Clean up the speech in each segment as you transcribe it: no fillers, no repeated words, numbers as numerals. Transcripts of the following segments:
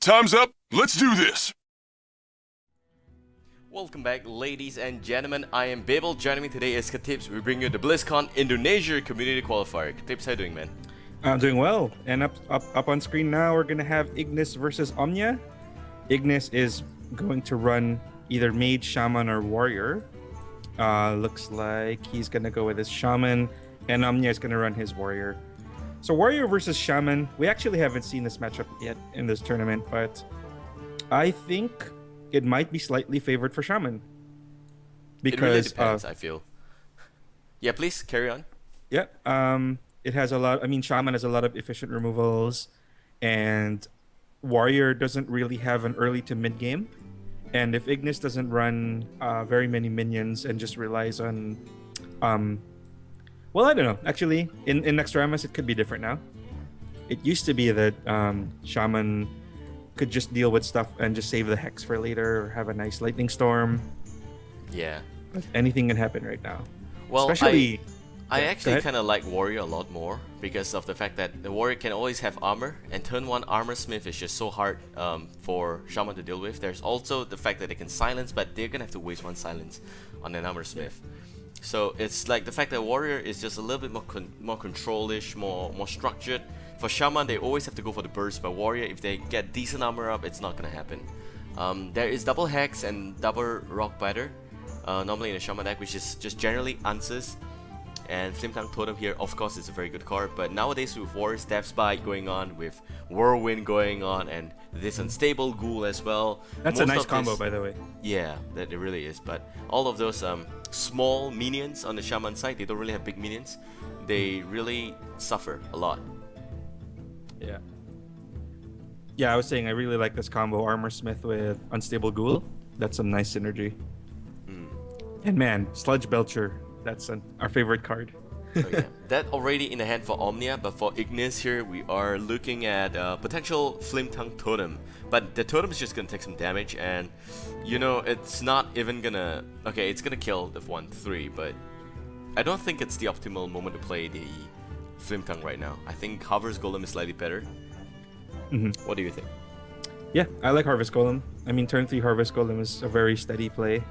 Time's up. Let's do this. Welcome back, ladies and gentlemen. I am Babael. Joining me today is Katips. We bring you the BlizzCon Indonesia Community Qualifier. Katips, how you doing, man? I'm doing well. And up on screen now, we're gonna have Ignis versus OMNIA. Ignis is going to run either mage, shaman, or warrior. Looks like he's gonna go with his shaman, and OMNIA is gonna run his warrior. So warrior versus shaman, we actually haven't seen this matchup yet in this tournament, but I think it might be slightly favored for shaman. It really depends, I feel. Yeah, please carry on. Yeah. It has a lot. I mean, shaman has a lot of efficient removals, and warrior doesn't really have an early to mid game. And if Ignis doesn't run very many minions and just relies on, well, I don't know. Actually, in Nextramas, it could be different now. It used to be that shaman could just deal with stuff and just save the hex for later, or have a nice lightning storm. Yeah. Anything can happen right now. Well, especially. I actually kind of like warrior a lot more because of the fact that the warrior can always have armor, and turn 1 armor smith is just so hard for shaman to deal with. There's also the fact that they can silence, but they're gonna have to waste 1 silence on an armor smith. So it's like the fact that warrior is just a little bit more control-ish, more structured. For shaman, they always have to go for the burst, but warrior, if they get decent armor up, it's not gonna happen. There is double hex and double rock biter normally in a shaman deck, which is just generally answers. And Flimtang Totem here, of course, is a very good card, but nowadays with Warrior's Death Spike going on, with Whirlwind going on, and this Unstable Ghoul as well. That's a nice combo, by the way. Yeah, that it really is. But all of those small minions on the Shaman side, they don't really have big minions. They really suffer a lot. Yeah. Yeah, I was saying I really like this combo, Armor Smith with Unstable Ghoul. That's some nice synergy. And man, Sludge Belcher. That's our favorite card. Oh, yeah. That already in the hand for Omnia, but for Ignis here, we are looking at potential Flimtang Totem. But the Totem is just gonna take some damage, and you know, it's not even gonna... Okay, it's gonna kill the 1-3, but I don't think it's the optimal moment to play the Flimtang right now. I think Harvest Golem is slightly better. What do you think? Yeah, I like Harvest Golem. I mean, turn 3 Harvest Golem is a very steady play.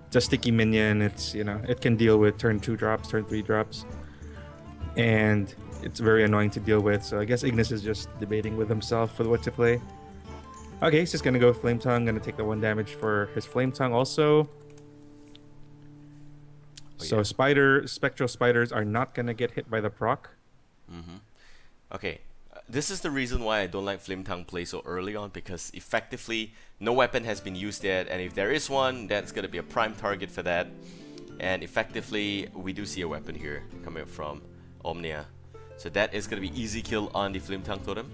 It's a sticky minion. It's, you know, it can deal with turn 2 drops, turn 3 drops, and it's very annoying to deal with. So I guess Ignis is just debating with himself for what to play. Okay, he's just gonna go Flame Tongue. Gonna take the 1 damage for his Flame Tongue also. So spectral spiders are not gonna get hit by the proc. Okay, this is the reason why I don't like Flimtang play so early on, because effectively no weapon has been used yet, and if there is one, that's gonna be a prime target for that. And effectively, we do see a weapon here coming up from Omnia, so that is gonna be easy kill on the Flimtang Totem.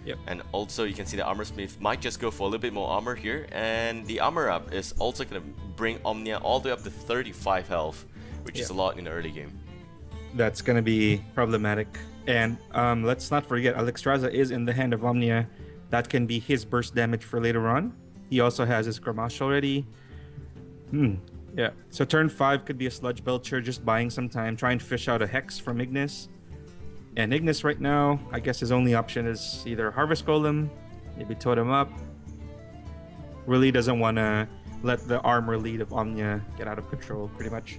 Yep. And also you can see the Armor Smith might just go for a little bit more armor here, and the armor up is also gonna bring Omnia all the way up to 35 health, which is a lot in the early game. That's gonna be problematic. And let's not forget, Alexstrasza is in the hand of Omnia. That can be his burst damage for later on. He also has his Gramash already. Yeah. So turn 5 could be a Sludge Belcher, just buying some time, try and fish out a Hex from Ignis. And Ignis right now, I guess his only option is either Harvest Golem, maybe Totem up. Really doesn't want to let the armor lead of Omnia get out of control, pretty much.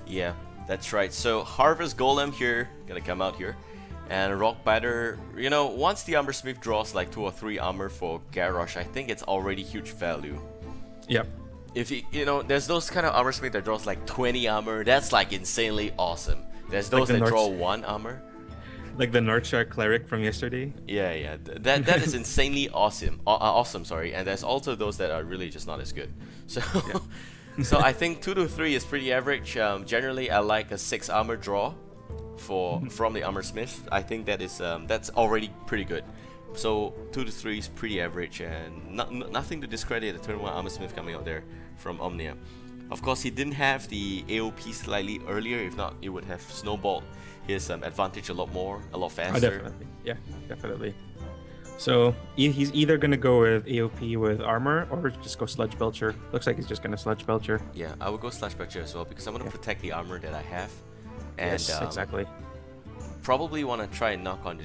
Yeah, that's right. So Harvest Golem here, gonna come out here. And Rock Biter, you know, once the Armor Smith draws like 2 or 3 armor for Garrosh, I think it's already huge value. Yep. If you know, there's those kind of Armor Smith that draws like 20 armor, that's like insanely awesome. There's those that draw 1 armor. Like the Northshire Cleric from yesterday? Yeah. That is insanely awesome. Awesome, sorry. And there's also those that are really just not as good. So... Yeah. So I think 2 to 3 is pretty average. Generally, I like a 6 armor draw from the Armor Smith. I think that is that's already pretty good. So 2 to 3 is pretty average, and nothing to discredit the turn 1 Armor Smith coming out there from Omnia. Of course, he didn't have the AOP slightly earlier. If not, it would have snowballed his advantage a lot faster. Oh, definitely. Yeah, definitely. So he's either going to go with AOP with armor or just go Sludge Belcher. Looks like he's just going to Sludge Belcher. Yeah, I would go Sludge Belcher as well, because I want to protect the armor that I have. And, yes, exactly. Probably want to try and knock on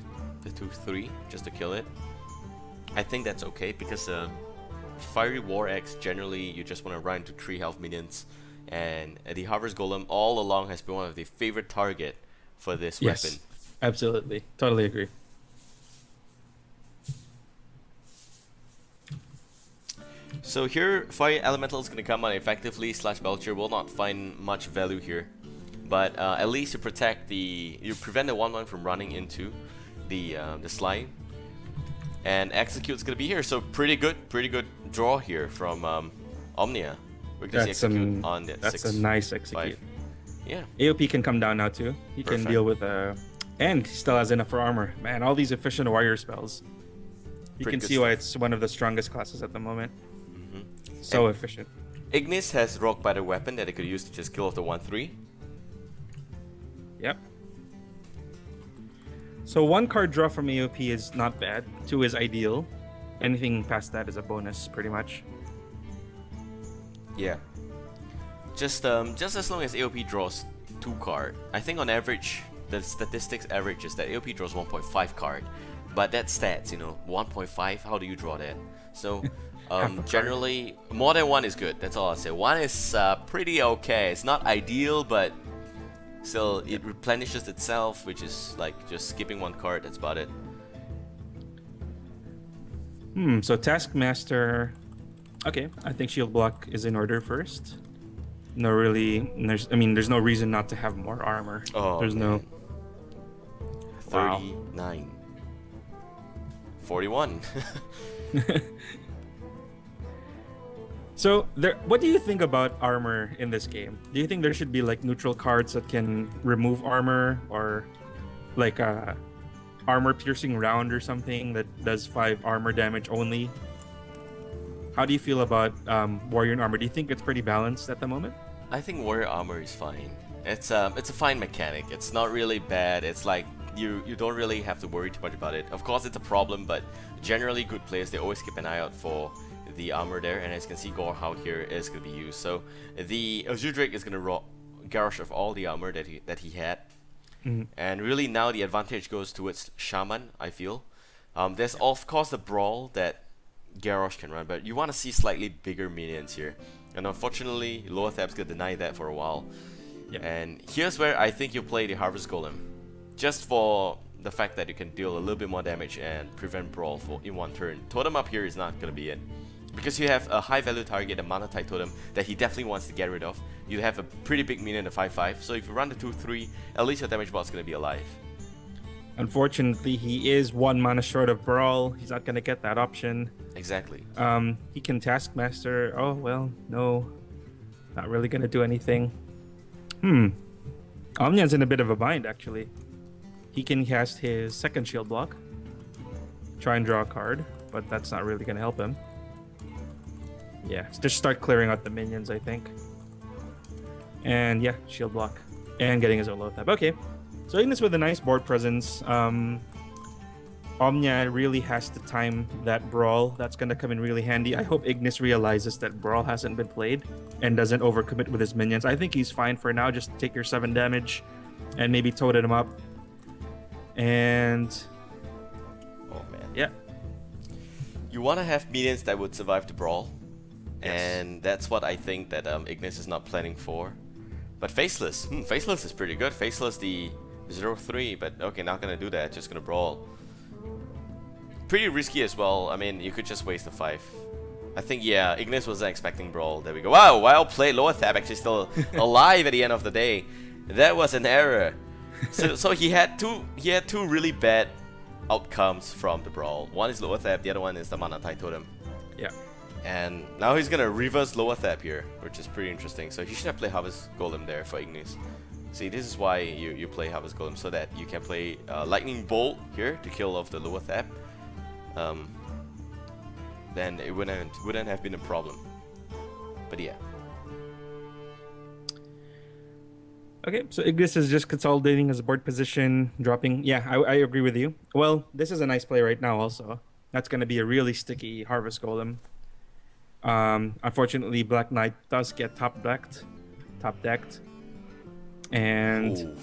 the 2/3 just to kill it. I think that's okay because Fiery War Axe generally you just want to run into 3 health minions, and the Harvest Golem all along has been one of the favorite target for this Yes, weapon. absolutely. Totally agree. So here, Fire Elemental is going to come out effectively. Belcher will not find much value here, but at least you prevent the 1/1 from running into the slime, and Execute's going to be here. So pretty good draw here from Omnia. We're going to see Execute on the That's 6, a nice execute. 5. Yeah. AOP can come down now too. He Perfect. can deal with and he still has enough for armor. Man, all these efficient warrior spells. You Pretty can good see why stuff. it's one of the strongest classes at the moment. So And efficient. Ignis has Rock Biter weapon that it could use to just kill off the 1/3. Yep. So 1 card draw from AOP is not bad. 2 is ideal. Anything past that is a bonus, pretty much. Yeah. Just as long as AOP draws 2 card. I think on average, the statistics average is that AOP draws 1.5 card. But that's stats, 1.5, how do you draw that? So, generally, more than 1 is good, that's all I'll say. 1 is pretty okay. It's not ideal, but still, it replenishes itself, which is like just skipping 1 card, that's about it. So Taskmaster. Okay, I think Shield Block is in order first. There's no reason not to have more armor. Oh, there's man. no. Wow. 39. 41. So, what do you think about armor in this game? Do you think there should be like neutral cards that can remove armor, or like a armor piercing round or something that does 5 armor damage only? How do you feel about warrior and armor? Do you think it's pretty balanced at the moment? I think warrior armor is fine. It's a fine mechanic. It's not really bad. It's like you don't really have to worry too much about it. Of course, it's a problem, but generally good players, they always keep an eye out for the armor there, and as you can see, Gorehound here is going to be used. So the Azure Drake is going to garrosh off all the armor that he had, and really now the advantage goes towards Shaman. I feel there's of course the brawl that Garrosh can run, but you want to see slightly bigger minions here, and unfortunately Lower Thab's going to deny that for a while. And here's where I think you play the Harvest Golem, just for the fact that you can deal a little bit more damage and prevent brawl in 1 turn. Totem up here is not going to be it, because you have a high value target, a Mana Tide Totem, that he definitely wants to get rid of. You have a pretty big minion, a 5/5, so if you run the 2/3, at least your damage bot is going to be alive. Unfortunately, he is 1 mana short of Brawl. He's not going to get that option. Exactly. He can Taskmaster. Oh, well, no. Not really going to do anything. Omnia's in a bit of a bind, actually. He can cast his second shield block. Try and draw a card, but that's not really going to help him. Yeah, just start clearing out the minions, I think. And yeah, shield block. And getting his own low tab. Okay. So Ignis with a nice board presence. Omnia really has to time that Brawl. That's going to come in really handy. I hope Ignis realizes that Brawl hasn't been played and doesn't overcommit with his minions. I think he's fine for now. Just take your 7 damage and maybe totem him up. And Oh man. yeah. You want to have minions that would survive the brawl, Yes. and that's what I think that Ignis is not planning for. But Faceless, Faceless is pretty good. Faceless the 0/3, but okay, not gonna do that. Just gonna brawl. Pretty risky as well. I mean, you could just waste the 5. I think yeah, Ignis wasn't expecting brawl. There we go. Wow, well played. Lower Thab actually still alive at the end of the day. That was an error. So he had two really bad outcomes from the brawl. One is Lower Thab, the other one is the Mana Tide Totem. Yeah. And now he's gonna reverse Lower Thab here, which is pretty interesting. So he should have played Harvest Golem there for Ignis. See, this is why you play Harvest Golem, so that you can play Lightning Bolt here to kill off the Lower Thab. Then it wouldn't have been a problem. But yeah. Okay, so Ignis is just consolidating his board position, dropping. Yeah, I agree with you. Well, this is a nice play right now also. That's going to be a really sticky Harvest Golem. Unfortunately, Black Knight does get top decked. And,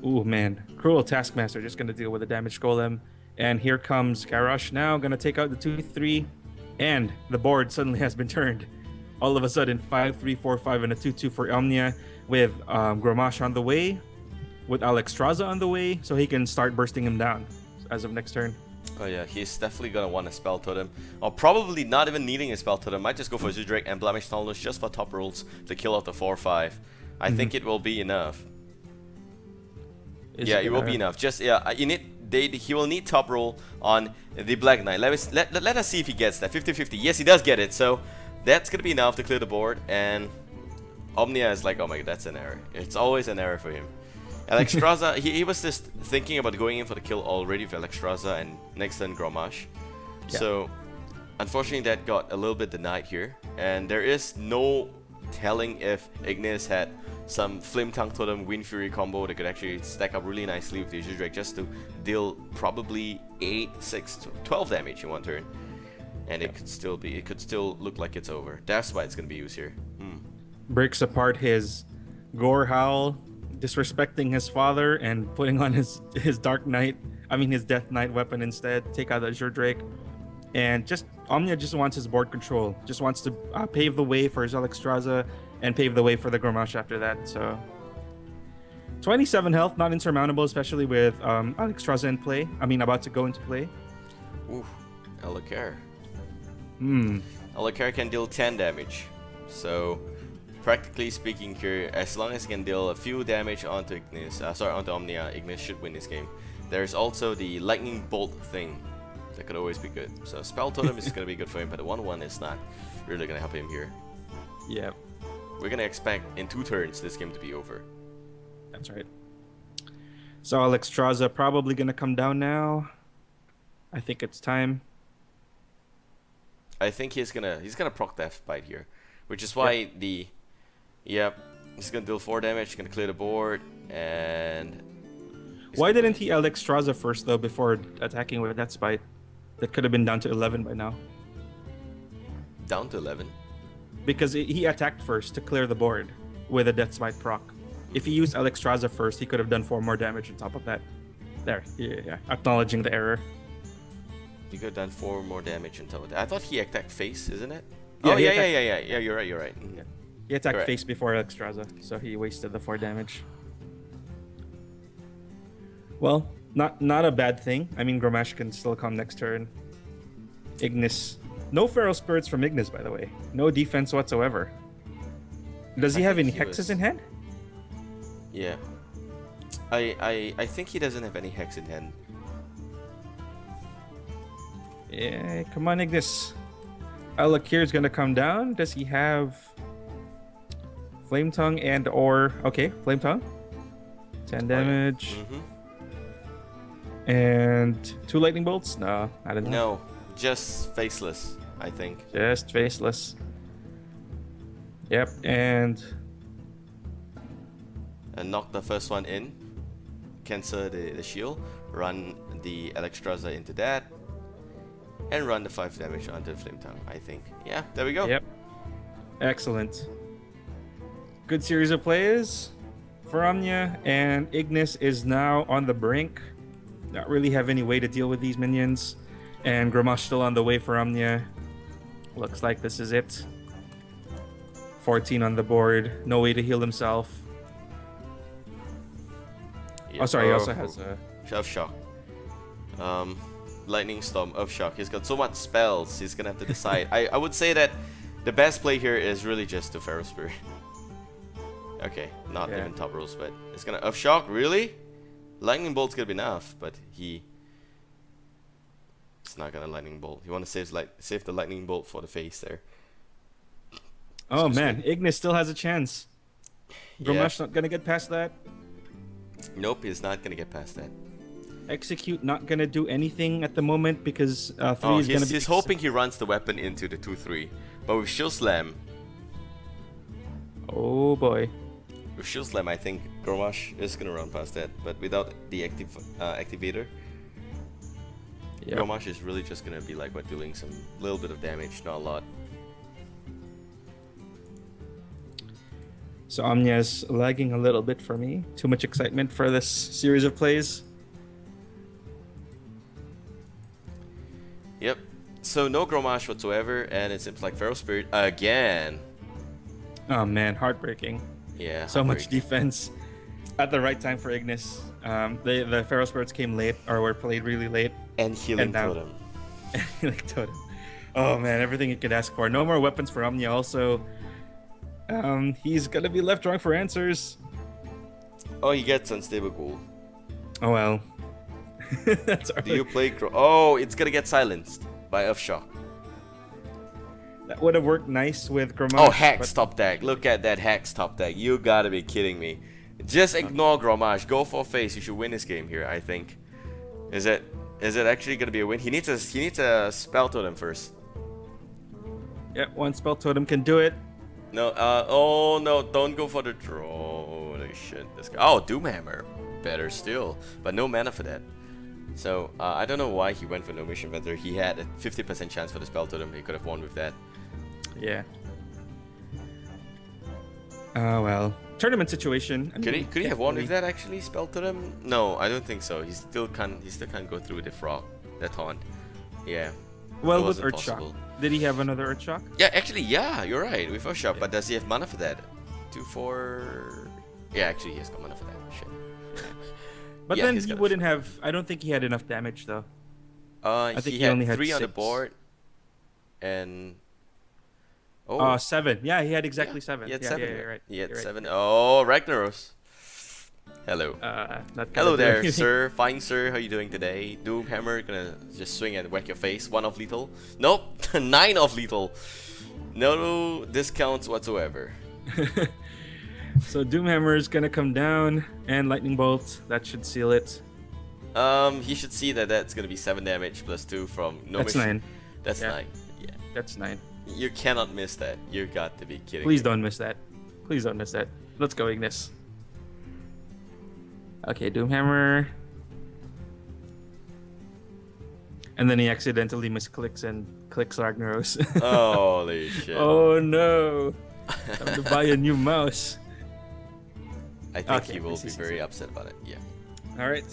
ooh man, Cruel Taskmaster just going to deal with a damaged Golem. And here comes Garrosh now, gonna take out the 2-3, and the board suddenly has been turned. All of a sudden, 5-3-4-5 and a 2-2 for Omnia, with Grommash on the way, with Alexstrasza on the way, so he can start bursting him down as of next turn. Oh yeah, he's definitely gonna want a Spell Totem, or probably not even needing a Spell Totem. Might just go for Zudrake and Blemish Knowledge just for top rolls to kill off the 4-5. I think it will be enough. It will be enough. Just you need. He will need top roll on the Black Knight. Let us see if he gets that. 50-50. Yes, he does get it. So that's gonna be enough to clear the board. And Omnia is like, oh my god, that's an error. It's always an error for him. Alexstrasza, he was just thinking about going in for the kill already with Alexstrasza and next turn Grommash. Yeah. So unfortunately that got a little bit denied here. And there is no telling if Ignis had some Flame Tongue Totem Wind Fury combo that could actually stack up really nicely with the Zudrake just to deal probably 8, 6, 12 damage in one turn. And it could still look like it's over. That's why it's gonna be used here. Breaks apart his Gore Howl, disrespecting his father and putting on his Dark Knight, his Death Knight weapon instead. Take out the Azure Drake. And Omnia just wants his board control. Just wants to pave the way for his Alexstrasza and pave the way for the Grommash after that. So 27 health, not insurmountable, especially with Alexstrasza in play. About to go into play. Ooh, Alakar. Hmm. Alakar can deal 10 damage. So practically speaking here, as long as he can deal a few damage onto Ignis, onto Omnia, Ignis should win this game. There's also the Lightning Bolt thing that could always be good. So Spell Totem is going to be good for him, but the 1-1 is not really going to help him here. Yeah. We're going to expect in 2 turns this game to be over. That's right. So Alexstrasza probably going to come down now. I think it's time. I think he's gonna proc Death Bite here, which is why he's gonna deal 4 damage, gonna clear the board, and why didn't he Alexstrasza first though before attacking with that Spite? That could have been down to 11 by now. Down to 11? Because he attacked first to clear the board with a Death Smite proc. If he used Alexstrasza first, he could have done 4 more damage on top of that. There, yeah. Acknowledging the error. He could have done 4 more damage on top of that. I thought he attacked face, isn't it? Yeah, yeah. You're right. Yeah. He attacked face before Alexstrasza, so he wasted the 4 damage. Well, not a bad thing. Grommash can still come next turn. Ignis. No Feral Spirits from Ignis, by the way. No defense whatsoever. Does he have any hexes in hand? Yeah. I think he doesn't have any hex in hand. Yeah, come on, Ignis. Alakir is gonna come down. Does he have Flame Tongue or okay, Flame Tongue? 10 damage. And 2 Lightning Bolts? No, I don't know. No, just Faceless, I think. Just Faceless. Yep, and knock the first one in. Cancel the shield. Run the Alexstrasza into that. And run the 5 damage onto the Flame Tongue, I think. Yeah, there we go. Yep. Excellent. Good series of plays for Omnia, and Ignis is now on the brink. Not really have any way to deal with these minions. And Grommash still on the way for Omnia. Looks like this is it. 14 on the board. No way to heal himself. Yep. Oh, sorry, he also has a... Earth Shock. Lightning Storm, Earth Shock. He's got so much spells, he's gonna have to decide. I would say that the best play here is really just the Feral Spirit. Okay, not even top rolls, but it's gonna Earth Shock, really? Lightning Bolt's gonna be enough, but it's not gonna Lightning Bolt. You wanna save the Lightning Bolt for the face there. Oh man, Ignis still has a chance. Grommash not gonna get past that. Nope, he's not gonna get past that. Execute not gonna do anything at the moment because 3 is gonna be... He's hoping he runs the weapon into the 2-3. But with Shield Slam... Oh boy. With Shield Slam, I think Grommash is gonna run past that. But without the activator, Grommash is really just gonna be like doing some little bit of damage, not a lot. So Omnia's lagging a little bit for me. Too much excitement for this series of plays. Yep. So no Gromash whatsoever, and it seems like Feral Spirit again. Oh man, heartbreaking. Yeah. So much heartbreaking. defense at the right time for Ignis. The Feral Spirits came late or were played really late. And Healing And now- Totem. Like totem. Oh man, everything you could ask for. No more weapons for Omnia. Also, he's gonna be left drawing for answers. Oh, he gets Unstable Ghoul. Oh well. That's Do you play Oh, it's gonna get silenced by Earthshock. That would have worked nice with Grommash. Oh, Hex but- top deck. Look at that Hex top deck. You gotta be kidding me. Just ignore Gromash. Go for face. You should win this game here, I think. Is it actually gonna be a win? He needs a spell totem first. Yeah, one spell totem can do it. No, oh no, don't go for the draw. Holy shit, this guy. Oh, Doomhammer. Better still. But no mana for that. So, I don't know why he went for no mission vendor. He had a 50% chance for the spell totem. He could have won with that. Yeah. Oh well. Tournament situation. I Could mean, he have won with definitely- that actually? Spell totem? No, I don't think so. He still can't go through the frog. That taunt. Yeah. Well, It with wasn't Earthshock. possible. Did he have another Earthshock? Yeah, actually, yeah, you're right. With Earthshock, but does he have mana for that? 2-4. Yeah, actually, he has got mana for that. Shit. But Yeah, then he's he got a wouldn't have. I don't think he had enough damage though. think He he had only had 3 on the 6. board, and oh, 7. Yeah, he had exactly yeah, 7. He had yeah, 7. Yeah, you're right. He had You're right. 7. Oh, Ragnaros. Hello. Not Hello gonna do there, anything. sir. Fine, sir. How you doing today? Doomhammer gonna just swing and whack your face. 1 of lethal. Nope. 9 of lethal. No discounts whatsoever. So Doomhammer is gonna come down and Lightning Bolt. That should seal it. He should see that that's gonna be 7 damage plus 2 from no That's mission. 9. That's Yeah. 9. Yeah. That's 9. You cannot miss that. You got to be kidding Please me. don't miss that. Please don't miss that. Let's go, Ignis. Okay, Doomhammer. And then he accidentally misclicks and clicks Ragnaros. Holy shit. Oh no! Time to buy a new mouse. I think Okay, he will this be is very easy. upset about it. Yeah. All right.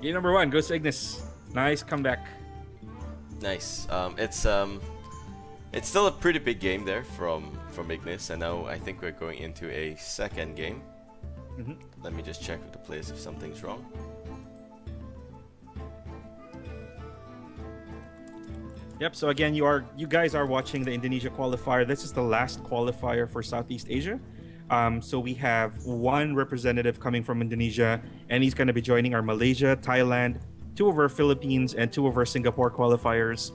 Game number 1 goes to Ignis. Nice comeback. Nice. It's still a pretty big game there from Ignis, and now I think we're going into a second game. Mhm. Let me just check with the players if something's wrong. Yep. So again, you guys are watching the Indonesia qualifier. This is the last qualifier for Southeast Asia. So we have 1 representative coming from Indonesia, and he's going to be joining our Malaysia, Thailand, 2 of our Philippines, and 2 of our Singapore qualifiers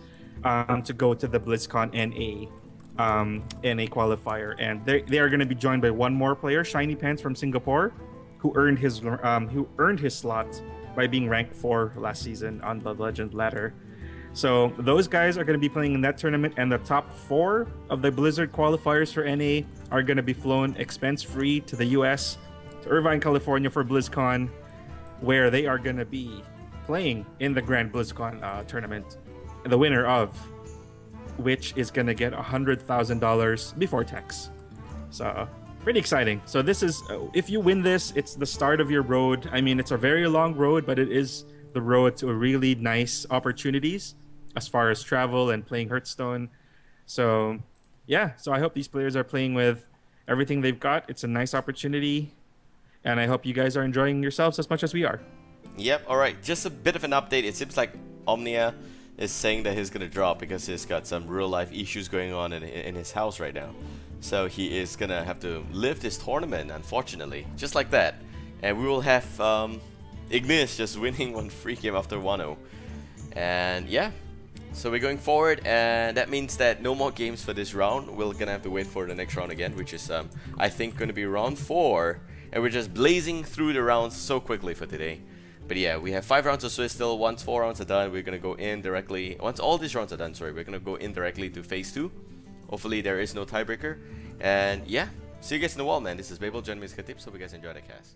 to go to the BlizzCon NA qualifier. And they are going to be joined by 1 more player, Shiny Pants from Singapore, who earned his slot by being ranked 4 last season on the Legend ladder. So those guys are going to be playing in that tournament, and the top 4 of the Blizzard qualifiers for NA are going to be flown expense-free to the US, to Irvine, California for BlizzCon, where they are going to be playing in the Grand BlizzCon tournament. The winner of which is going to get $100,000 before tax. So pretty exciting. So this is, if you win this, it's the start of your road. I mean, it's a very long road, but it is the road to really nice opportunities as far as travel and playing Hearthstone. So yeah, so I hope these players are playing with everything they've got. It's a nice opportunity, and I hope you guys are enjoying yourselves as much as we are. Yep. All right. Just a bit of an update. It seems like OMNIA is saying that he's gonna drop because he's got some real life issues going on in his house right now. So he is gonna have to live this tournament, unfortunately, just like that. And we will have Ignis just winning 1 free game after 1-0. And yeah, so we're going forward, and that means that no more games for this round. We're gonna have to wait for the next round again, which is I think gonna be round 4. And we're just blazing through the rounds so quickly for today. But yeah, we have 5 rounds of Swiss still. Once 4 rounds are done, we're gonna go in directly. Once all these rounds are done, sorry, we're gonna go in directly to phase 2. Hopefully there is no tiebreaker. And yeah, see you guys in the wall, man. This is Babael, join me as Katips. Hope you guys enjoy the cast.